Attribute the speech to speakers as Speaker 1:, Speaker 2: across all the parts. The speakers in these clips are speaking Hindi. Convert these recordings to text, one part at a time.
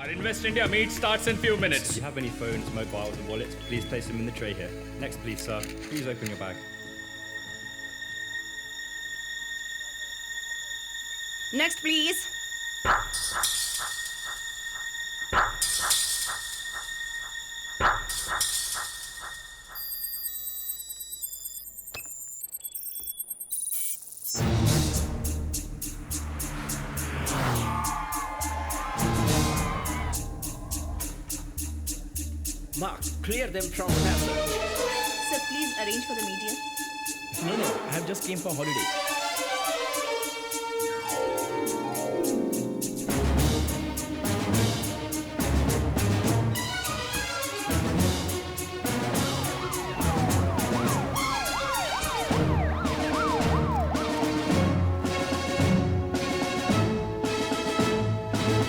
Speaker 1: Our Invest India meet starts in few minutes.
Speaker 2: If you have any phones, mobiles, and wallets, please place them in the tray here. Next, please, sir. Please open your bag.
Speaker 3: Next, please.
Speaker 4: Mark, clear them from passage.
Speaker 3: Sir, please arrange for the media.
Speaker 2: No, I have just came for holiday.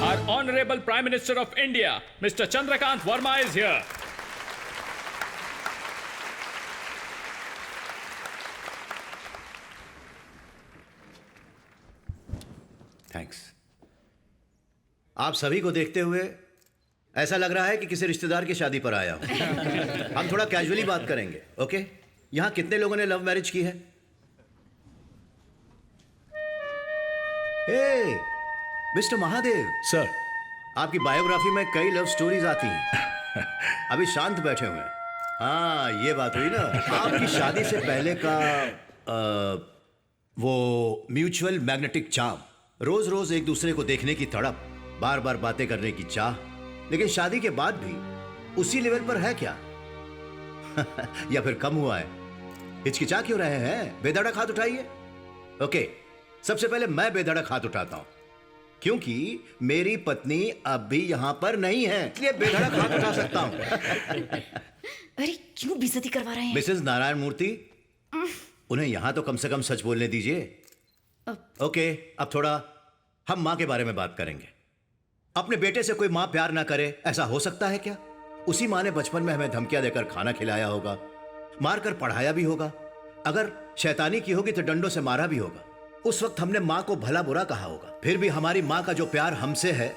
Speaker 1: Our Honorable Prime Minister of India, Mr. Chandrakant Verma is here.
Speaker 5: Thanks. आप सभी को देखते हुए ऐसा लग रहा है कि किसी रिश्तेदार की शादी पर आया हूं। हम थोड़ा कैजुअली बात करेंगे, ओके? यहां कितने लोगों ने लव मैरिज की है? हे, मिस्टर महादेव
Speaker 6: सर,
Speaker 5: आपकी बायोग्राफी में कई लव स्टोरीज आती हैं। अभी शांत बैठे हुए हैं। हाँ, ये बात हुई ना। आपकी शादी से पहले का वो म्यूचुअल मैग्नेटिक चार्म, रोज रोज एक दूसरे को देखने की तड़प, बार बार बातें करने की चाह, लेकिन शादी के बाद भी उसी लेवल पर है क्या? या फिर कम हुआ है? हिचकिचा क्यों रहे हैं? बेधड़क हाथ उठाइए। ओके, सबसे पहले मैं बेधड़क हाथ उठाता हूं क्योंकि मेरी पत्नी अब भी यहां पर नहीं है, इसलिए बेधड़क हाथ उठा सकता हूं।
Speaker 3: अरे क्यों बेइज्जती करवा रहे हैं?
Speaker 5: मिसेस नारायण मूर्ति, उन्हें यहां तो कम से कम सच बोलने दीजिए। ओके, अब थोड़ा हम मां के बारे में बात करेंगे। अपने बेटे से कोई मां प्यार ना करे, ऐसा हो सकता है क्या? उसी मां ने बचपन में हमें धमकियां देकर खाना खिलाया होगा, मारकर पढ़ाया भी होगा, अगर शैतानी की होगी तो डंडों से मारा भी होगा। उस वक्त हमने मां को भला बुरा कहा होगा, फिर भी हमारी मां का जो प्यार हमसे है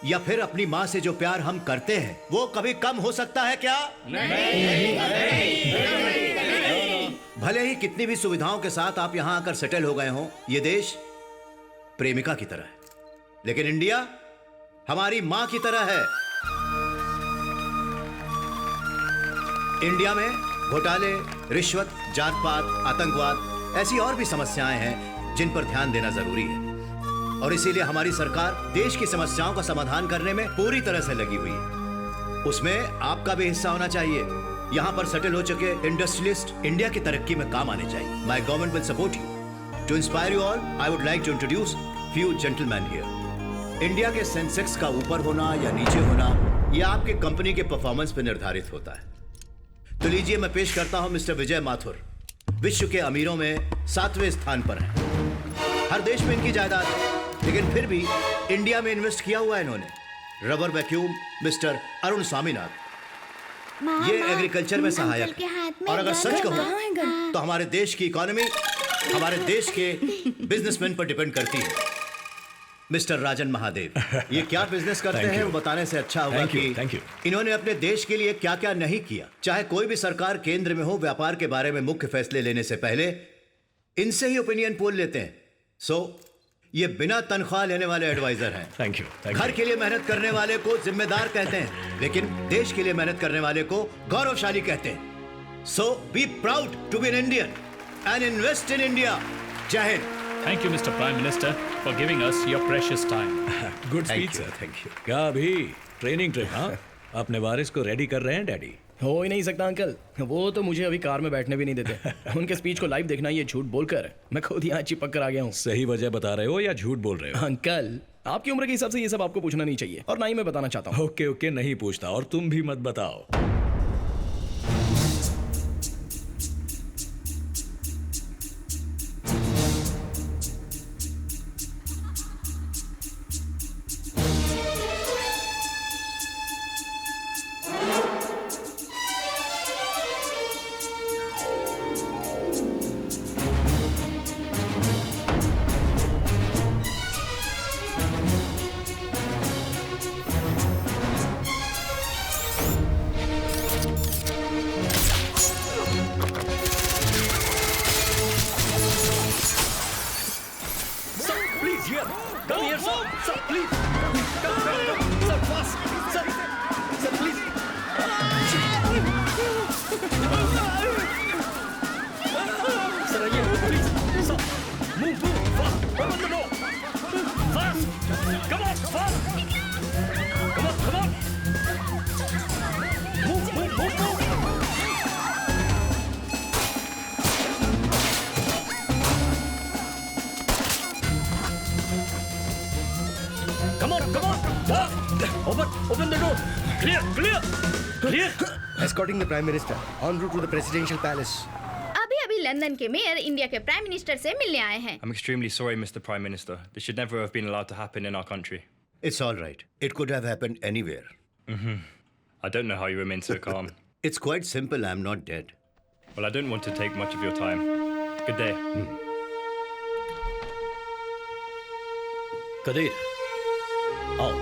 Speaker 5: या फिर अपनी मां से जो प्यार हम करते हैं वो कभी कम हो सकता है क्या? नहीं। भले ही कितनी भी सुविधाओं के साथ आप यहां आकर सेटल हो गए हों, ये देश प्रेमिका की तरह है, लेकिन इंडिया हमारी मां की तरह है। इंडिया में घोटाले, रिश्वत, जात पात, आतंकवाद, ऐसी और भी समस्याएं हैं जिन पर ध्यान देना जरूरी है, और इसीलिए हमारी सरकार देश की समस्याओं का समाधान करने में पूरी तरह से लगी हुई है। उसमें आपका भी हिस्सा होना चाहिए। यहां पर सेटल हो चुके इंडस्ट्रियलिस्ट इंडिया की तरक्की में काम आने चाहिए। My government will support you. To inspire you all, I would like to introduce few gentleman here. India के सेंसेक्स का ऊपर होना या नीचे होना यह आपके कंपनी के परफॉर्मेंस पर निर्धारित होता है। तो लीजिए, मैं पेश करता हूं मिस्टर विजय माथुर, विश्व के अमीरों में 7वें स्थान पर हैं। हर देश में इनकी जायदाद है, लेकिन फिर भी इंडिया में इन्वेस्ट किया हुआ है इन्होंने। Rubber vacuum mister Arun Swaminath, ये एग्रीकल्चर में सहायक है, और अगर सच कहूं तो हमारे देश की इकोनॉमी हमारे देश के बिजनेसमैन पर डिपेंड करती है। मिस्टर राजन महादेव, ये क्या बिजनेस करते हैं वो बताने से अच्छा होगा कि इन्होंने अपने देश के लिए क्या क्या नहीं किया। चाहे कोई भी सरकार केंद्र में हो, व्यापार के बारे में मुख्य फैसले लेने से पहले इनसे ही ओपिनियन पोल लेते हैं। सो ये बिना तनख्वाह लेने वाले एडवाइजर हैं।
Speaker 6: Thank you.
Speaker 5: घर के लिए मेहनत करने वाले को जिम्मेदार कहते हैं, लेकिन देश के लिए मेहनत करने वाले को गौरवशाली कहते हैं। So be proud to be an Indian and invest in India. Jai Hind.
Speaker 1: Thank you, Mr. Prime Minister, for giving us your precious time.
Speaker 6: Good speech sir.
Speaker 5: Thank you.
Speaker 6: क्या अभी ट्रेनिंग ट्रिप? हाँ, अपने वारिस को रेडी कर रहे हैं डैडी।
Speaker 2: हो ही नहीं सकता अंकल, वो तो मुझे अभी कार में बैठने भी नहीं देते। उनके स्पीच को लाइव देखना ये झूठ बोलकर मैं खुद यहाँ चिपक कर आ गया हूँ।
Speaker 6: सही वजह बता रहे हो या झूठ बोल रहे हो?
Speaker 2: अंकल, आपकी उम्र के हिसाब से ये सब आपको पूछना नहीं चाहिए, और ना ही मैं बताना चाहता हूँ।
Speaker 6: ओके ओके, नहीं पूछता, और तुम भी मत बताओ।
Speaker 4: Open the door. Clear.
Speaker 7: Escorting the Prime Minister en route to the Presidential Palace.
Speaker 3: अभी लंदन के मेयर इंडिया के प्राइम मिनिस्टर से मिलने आए हैं।
Speaker 8: I'm extremely sorry, Mr. Prime Minister. This should never have been allowed to happen in our country.
Speaker 5: It's all right. It could have happened anywhere.
Speaker 8: I don't know how you remain so calm.
Speaker 5: It's quite simple. I'm not dead.
Speaker 8: Well, I don't want to take much of your time. Good day.
Speaker 6: Kadir, आओ।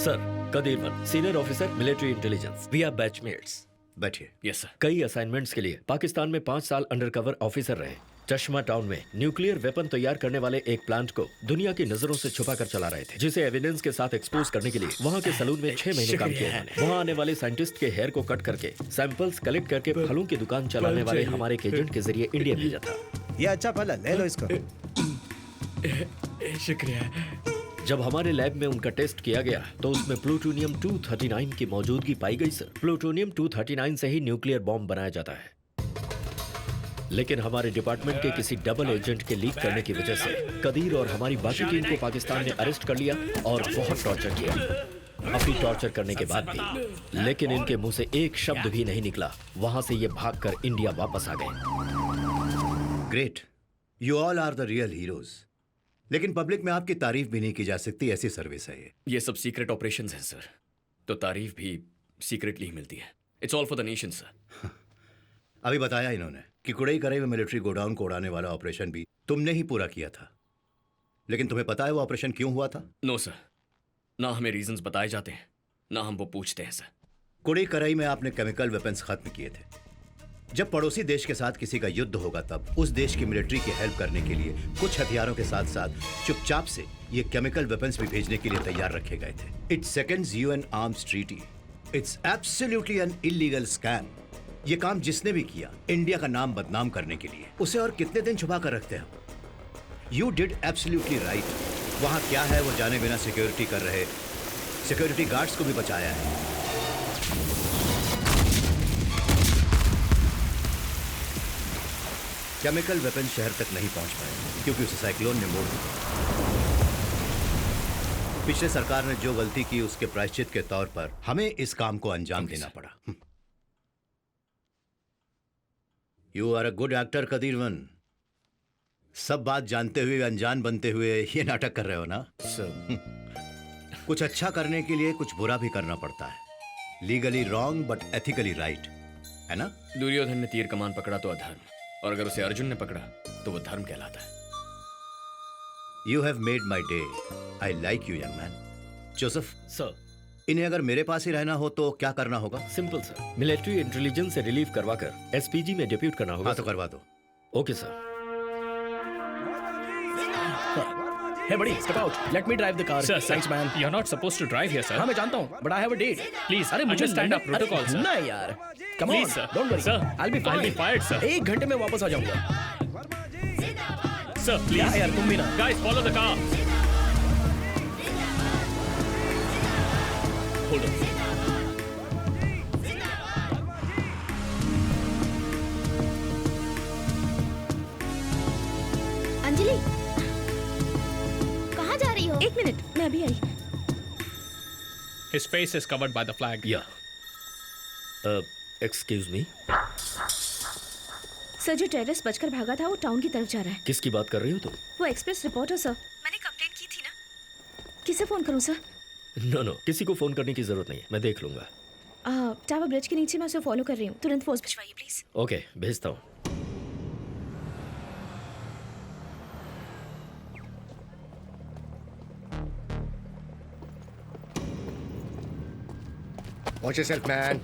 Speaker 6: Sir, Kadirvan, senior officer military intelligence. We are batchmates.
Speaker 5: बैठिए।
Speaker 2: Yes sir.
Speaker 6: कई असाइनमेंट्स के लिए पाकिस्तान में 5 साल अंडरकवर ऑफिसर रहे। चश्मा टाउन में न्यूक्लियर वेपन तैयार करने वाले एक प्लांट को दुनिया की नजरों से छुपा कर चला रहे थे, जिसे एविडेंस के साथ एक्सपोज करने के लिए वहाँ के सलून में 6 महीने काम किया उन्होंने। वहाँ आने वाले साइंटिस्ट के हेयर को कट करके सैंपल्स कलेक्ट करके फलों की दुकान चलाने वाले हमारे एक एजेंट के जरिए इंडिया भेजा था।
Speaker 7: ये अच्छा फल है, ले लो इसको।
Speaker 2: शुक्रिया।
Speaker 6: जब हमारे लैब में उनका टेस्ट किया गया तो उसमें प्लूटोनियम 239 की मौजूदगी पाई गई सर। प्लूटोनियम 239 से ही न्यूक्लियर बॉम्ब बनाया जाता है, लेकिन हमारे डिपार्टमेंट के किसी डबल एजेंट के लीक करने की वजह से कदीर और हमारी बाकी टीम को पाकिस्तान ने अरेस्ट कर लिया और बहुत टॉर्चर किया। काफी टॉर्चर करने के बाद भी लेकिन इनके मुंह से एक शब्द भी नहीं निकला। वहां से ये भागकर इंडिया वापस आ गए।
Speaker 5: Great. You all are the real heroes. लेकिन पब्लिक में आपकी तारीफ भी नहीं की जा सकती, ऐसी सर्विस है
Speaker 2: ये सब सीक्रेट ऑपरेशंस हैं सर, तो तारीफ भी सीक्रेटली ही मिलती है। It's all for the nation sir.
Speaker 5: अभी बताया इन्होंने कि कुड़ई करे में मिलिट्री गोडाउन को उड़ाने वाला ऑपरेशन भी तुमने ही पूरा किया था। लेकिन तुम्हें पता है वो ऑपरेशन क्यों हुआ था?
Speaker 2: नो सर, ना हमें रीजंस बताए जाते हैं, ना हम वो पूछते हैं सर।
Speaker 5: कुड़ई करई में आपने केमिकल वेपन्स खत्म किए थे। जब पड़ोसी देश के साथ किसी का युद्ध होगा तब उस देश की मिलिट्री की हेल्प करने के लिए कुछ हथियारों के साथ साथ चुपचाप से ये केमिकल वेपन्स भी भेजने के लिए तैयार रखे गए थे। It seconds UN arms treaty. It's absolutely an illegal scam. ये काम जिसने भी किया इंडिया का नाम बदनाम करने के लिए, उसे और कितने दिन छुपा कर रखते हैं? You did absolutely right. वहां क्या है वो जाने बिना सिक्योरिटी कर रहे सिक्योरिटी गार्ड्स को भी बचाया है। केमिकल वेपन शहर तक नहीं पहुंच पाए क्योंकि उसे साइक्लोन ने मोड़ दिया। पिछले सरकार ने जो गलती की उसके प्रायश्चित के तौर पर हमें इस काम को अंजाम देना पड़ा। You are a good actor Kadirvan. सब बात जानते हुए अनजान बनते हुए ये नाटक कर रहे हो ना
Speaker 2: सर?
Speaker 5: कुछ अच्छा करने के लिए कुछ बुरा भी करना पड़ता है। Legally wrong but ethically right, है ना?
Speaker 2: दुर्योधन ने तीर कमान पकड़ा तो अधर्म, और अगर उसे अर्जुन ने पकड़ा तो वो धर्म कहलाता है।
Speaker 5: You have made my day. I like you young man. Joseph
Speaker 6: sir,
Speaker 5: इन्हें अगर मेरे पास ही रहना हो तो क्या करना होगा?
Speaker 6: सिंपल सर, मिलिट्री इंटेलिजेंस से रिलीव करवाकर एसपीजी में डिप्यूट करना होगा।
Speaker 5: हाँ तो करवा दो।
Speaker 6: Okay sir.
Speaker 2: Hey buddy, step out. Let me drive the car.
Speaker 1: Sir,
Speaker 2: Thanks man.
Speaker 1: You're not supposed to drive here, sir.
Speaker 2: हाँ मैं जानता हूँ, but I have a date.
Speaker 1: Please,
Speaker 2: अरे मुझे
Speaker 1: understand our
Speaker 2: लंदन-
Speaker 1: protocol,
Speaker 2: अरे
Speaker 1: sir.
Speaker 2: ना यार. Come
Speaker 1: Please,
Speaker 2: on,
Speaker 1: sir.
Speaker 2: don't worry.
Speaker 1: Sir,
Speaker 2: I'll be fine.
Speaker 1: I'll be fired, sir.
Speaker 2: 1 घंटे में वापस आ जाऊंगा।
Speaker 1: Sir, please.
Speaker 2: क्या यार तुम भी ना?
Speaker 1: Guys, follow the car.
Speaker 2: Hold on.
Speaker 3: Anjali, कहाँ जा रही हो? 1 मिनट, मैं अभी आई।
Speaker 1: His face is covered by the flag.
Speaker 6: या एक्सक्यूज मी,
Speaker 3: सर जो टेररिस्ट बचकर भागा था वो टाउन की तरफ जा रहा है।
Speaker 6: किसकी बात कर रही हो तुम?
Speaker 3: वो एक्सप्रेस रिपोर्टर सर। मैंने कंप्लेंट की थी ना। किसे फोन करूं सर?
Speaker 6: नो, किसी को फोन करने की जरूरत नहीं है, मैं देख लूंगा।
Speaker 3: टावर ब्रिज के नीचे मैं उसे फॉलो कर रही हूँ। तुरंत फोर्स भिजवाइए प्लीज।
Speaker 6: ओके, भेजता हूँ।
Speaker 7: Watch yourself, man.